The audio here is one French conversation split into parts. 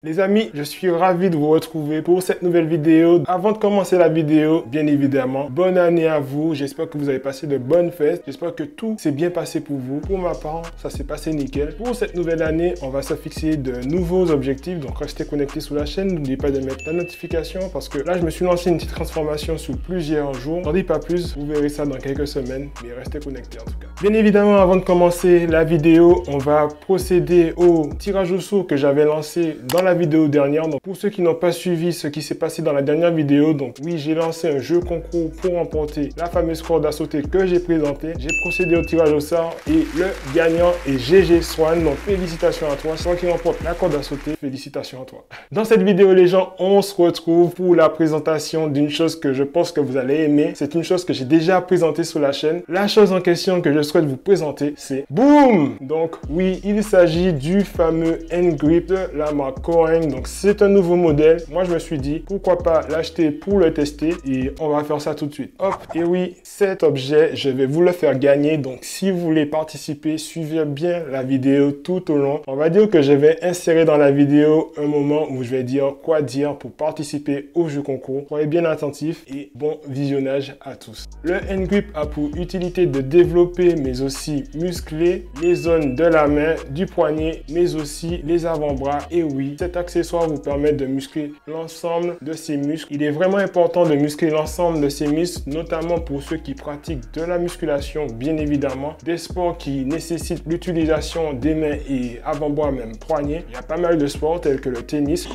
Les amis, je suis ravi de vous retrouver pour cette nouvelle vidéo. Avant de commencer la vidéo, bien évidemment, bonne année à vous. J'espère que vous avez passé de bonnes fêtes. J'espère que tout s'est bien passé pour vous. Pour ma part, ça s'est passé nickel. Pour cette nouvelle année, on va se fixer de nouveaux objectifs. Donc, restez connectés sur la chaîne. N'oubliez pas de mettre la notification parce que là, je me suis lancé une petite transformation sur plusieurs jours. N'en dis pas plus, vous verrez ça dans quelques semaines. Mais restez connectés en tout cas. Bien évidemment, avant de commencer la vidéo, on va procéder au tirage au sort que j'avais lancé dans la vidéo dernière. Donc pour ceux qui n'ont pas suivi ce qui s'est passé dans la dernière vidéo, donc oui, j'ai lancé un jeu concours pour remporter la fameuse corde à sauter que j'ai présentée. J'ai procédé au tirage au sort et le gagnant est GG Swan. Donc félicitations à toi, toi qui remporte la corde à sauter, félicitations à toi. Dans cette vidéo les gens, on se retrouve pour la présentation d'une chose que je pense que vous allez aimer. C'est une chose que j'ai déjà présentée sur la chaîne. La chose en question que je souhaite vous présenter, c'est BOOM. Donc oui, il s'agit du fameux N-Grip de la marque Koroeng. Donc c'est un nouveau modèle. Moi je me suis dit pourquoi pas l'acheter pour le tester et on va faire ça tout de suite. Hop, et oui, cet objet, je vais vous le faire gagner. Donc si vous voulez participer, suivez bien la vidéo tout au long. On va dire que je vais insérer dans la vidéo un moment où je vais dire quoi dire pour participer au jeu concours. Soyez bien attentifs et bon visionnage à tous. Le N-Grip a pour utilité de développer mais aussi muscler les zones de la main, du poignet, mais aussi les avant-bras. Et oui, cet accessoire vous permet de muscler l'ensemble de ces muscles. Il est vraiment important de muscler l'ensemble de ces muscles, notamment pour ceux qui pratiquent de la musculation, bien évidemment. Des sports qui nécessitent l'utilisation des mains et avant-bras, même poignet. Il y a pas mal de sports tels que le tennis,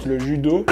le judo.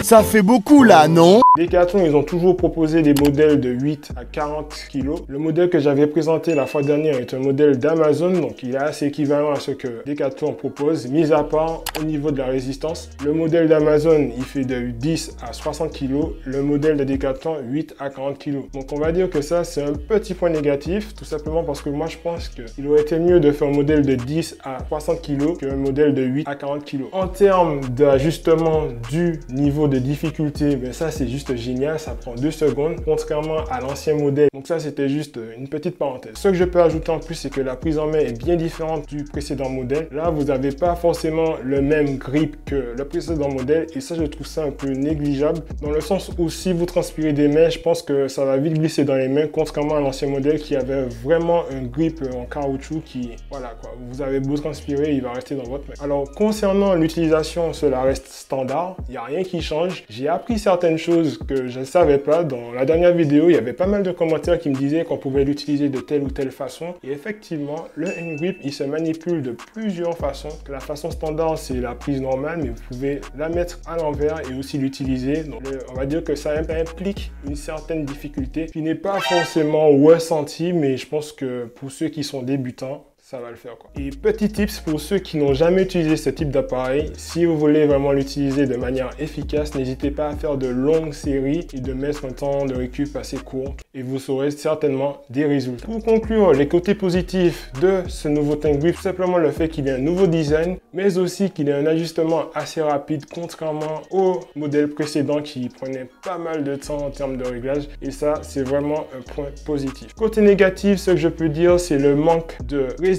Ça fait beaucoup là, non? Decathlon, ils ont toujours proposé des modèles de 8 à 40 kg. Le modèle que j'avais présenté la fois dernière est un modèle d'Amazon, donc il est assez équivalent à ce que Decathlon propose, mis à part au niveau de la résistance. Le modèle d'Amazon, il fait de 10 à 60 kg, le modèle de Decathlon, 8 à 40 kg. Donc on va dire que ça, c'est un petit point négatif, tout simplement parce que moi je pense qu'il aurait été mieux de faire un modèle de 10 à 60 kg qu'un modèle de 8 à 40 kg. En termes d'ajustement du niveau de difficulté, ben ça c'est juste génial, ça prend 2 secondes, contrairement à l'ancien modèle. Donc ça c'était juste une petite parenthèse. Ce que je peux ajouter en plus, c'est que la prise en main est bien différente du précédent modèle. Là, vous n'avez pas forcément le même grip que le précédent modèle et ça, je trouve ça un peu négligeable dans le sens où si vous transpirez des mains, je pense que ça va vite glisser dans les mains, contrairement à l'ancien modèle qui avait vraiment un grip en caoutchouc qui, voilà quoi, vous avez beau transpirer, il va rester dans votre main. Alors concernant l'utilisation, cela reste standard, il n'y a rien qui change. J'ai appris certaines choses que je ne savais pas. Dans la dernière vidéo, il y avait pas mal de commentaires qui me disaient qu'on pouvait l'utiliser de telle ou telle façon. Et effectivement, le N-Grip, il se manipule de plusieurs façons. La façon standard, c'est la prise normale, mais vous pouvez la mettre à l'envers et aussi l'utiliser. Donc, on va dire que ça implique une certaine difficulté qui n'est pas forcément ressentie, mais je pense que pour ceux qui sont débutants, ça va le faire quoi. Et petit tips pour ceux qui n'ont jamais utilisé ce type d'appareil, si vous voulez vraiment l'utiliser de manière efficace, n'hésitez pas à faire de longues séries et de mettre un temps de récup assez court et vous saurez certainement des résultats. Pour conclure, les côtés positifs de ce nouveau N-Grip, simplement le fait qu'il ait un nouveau design, mais aussi qu'il ait un ajustement assez rapide, contrairement au modèle précédent qui prenait pas mal de temps en termes de réglage. Et ça, c'est vraiment un point positif. Côté négatif, ce que je peux dire, c'est le manque de résistance.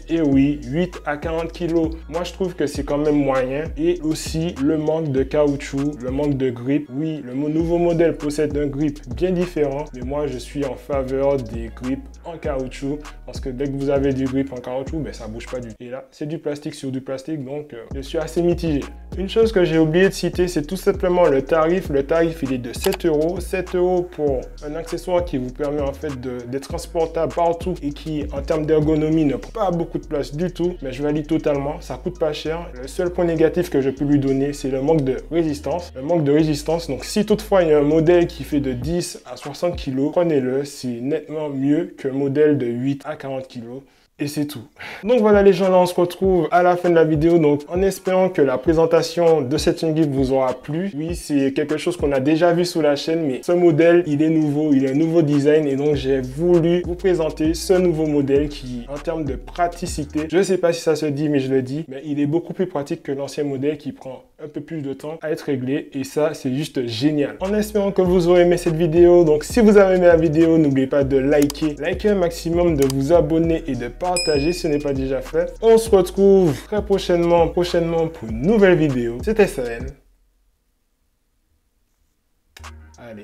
Et oui, 8 à 40 kg, moi je trouve que c'est quand même moyen. Et aussi le manque de caoutchouc, le manque de grip. Oui, le nouveau modèle possède un grip bien différent, mais moi je suis en faveur des grips en caoutchouc parce que dès que vous avez du grip en caoutchouc, ben ça bouge pas du tout. Et là, c'est du plastique sur du plastique, donc je suis assez mitigé. Une chose que j'ai oublié de citer, c'est tout simplement le tarif. Le tarif, il est de 7 €. 7 € pour un accessoire qui vous permet en fait d'être transportable partout et qui, en termes d'ergonomie, ne prend pas beaucoup de place du tout, mais je valide totalement, ça coûte pas cher. Le seul point négatif que je peux lui donner, c'est le manque de résistance. Le manque de résistance, donc si toutefois il y a un modèle qui fait de 10 à 60 kg, prenez-le, c'est nettement mieux qu'un modèle de 8 à 40 kg. Et c'est tout. Donc voilà les gens, là on se retrouve à la fin de la vidéo. Donc en espérant que la présentation de cette N-Grip vous aura plu. Oui, c'est quelque chose qu'on a déjà vu sur la chaîne, mais ce modèle, il est nouveau, il a un nouveau design. Et donc j'ai voulu vous présenter ce nouveau modèle qui, en termes de praticité, je ne sais pas si ça se dit, mais je le dis, mais il est beaucoup plus pratique que l'ancien modèle qui prend un peu plus de temps à être réglé et ça c'est juste génial. En espérant que vous aurez aimé cette vidéo, donc si vous avez aimé la vidéo, n'oubliez pas de liker un maximum, de vous abonner et de partager si ce n'est pas déjà fait. On se retrouve très prochainement pour une nouvelle vidéo. C'était Sahel. Allez.